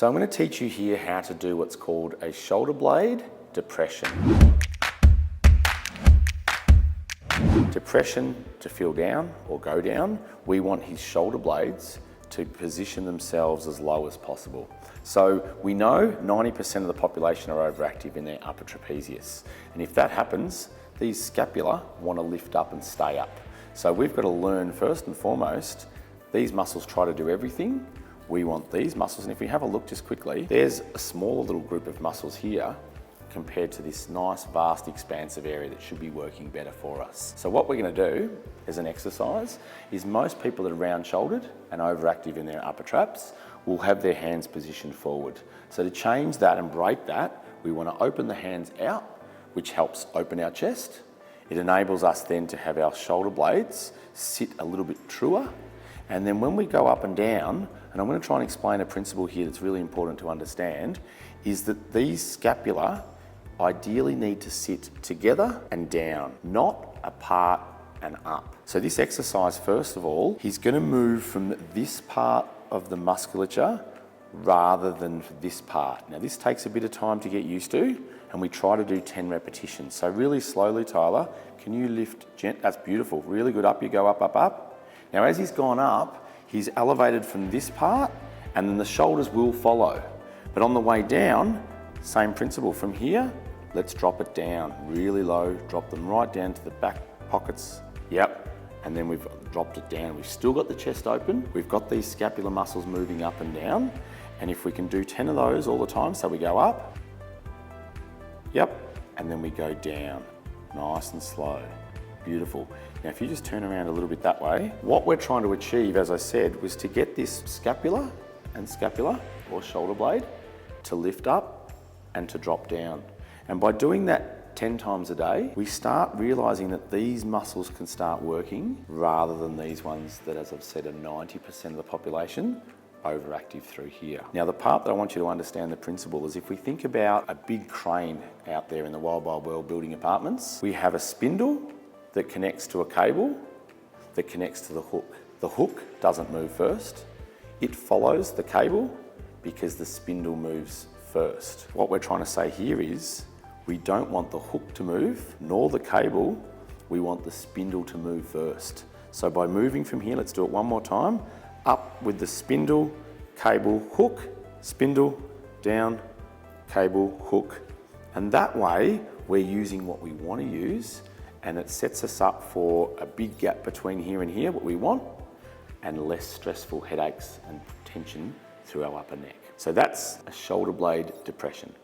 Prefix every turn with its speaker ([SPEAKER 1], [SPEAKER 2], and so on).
[SPEAKER 1] So I'm going to teach you here how to do what's called a shoulder blade depression. Depression, to feel down or go down, we want his shoulder blades to position themselves as low as possible. So we know 90% of the population are overactive in their upper trapezius. And if that happens, these scapula want to lift up and stay up. So we've got to learn first and foremost, these muscles try to do everything. We want these muscles, and if we have a look just quickly, there's a small little group of muscles here compared to this nice, vast, expansive area that should be working better for us. So what we're going to do as an exercise is most people that are round-shouldered and overactive in their upper traps will have their hands positioned forward. So to change that and break that, we want to open the hands out, which helps open our chest. It enables us then to have our shoulder blades sit a little bit truer. And then when we go up and down, and I'm going to try and explain a principle here that's really important to understand, is that these scapula ideally need to sit together and down, not apart and up. So this exercise, first of all, he's going to move from this part of the musculature rather than this part. Now this takes a bit of time to get used to, and we try to do 10 repetitions. So really slowly, Tyler, can you lift that's beautiful, really good, up you go, up, up, up. Now as he's gone up, he's elevated from this part, and then the shoulders will follow. But on the way down, same principle. From here, let's drop it down really low, drop them right down to the back pockets. Yep, and then we've dropped it down. We've still got the chest open. We've got these scapular muscles moving up and down. And if we can do 10 of those all the time, so we go up, yep, and then we go down, nice and slow. Beautiful. Now if you just turn around a little bit that way, what we're trying to achieve, as I said, was to get this scapula and scapula, or shoulder blade, to lift up and to drop down. And by doing that 10 times a day, we start realizing that these muscles can start working rather than these ones that, as I've said, are 90% of the population overactive through here. Now the part that I want you to understand the principle is if we think about a big crane out there in the wild world building apartments, we have a spindle that connects to a cable that connects to the hook. The hook doesn't move first. It follows the cable because the spindle moves first. What we're trying to say here is we don't want the hook to move, nor the cable. We want the spindle to move first. So by moving from here, let's do it one more time. Up with the spindle, cable, hook, spindle, down, cable, hook. And that way, we're using what we want to use, and it sets us up for a big gap between here and here, what we want, and less stressful headaches and tension through our upper neck. So that's a shoulder blade depression.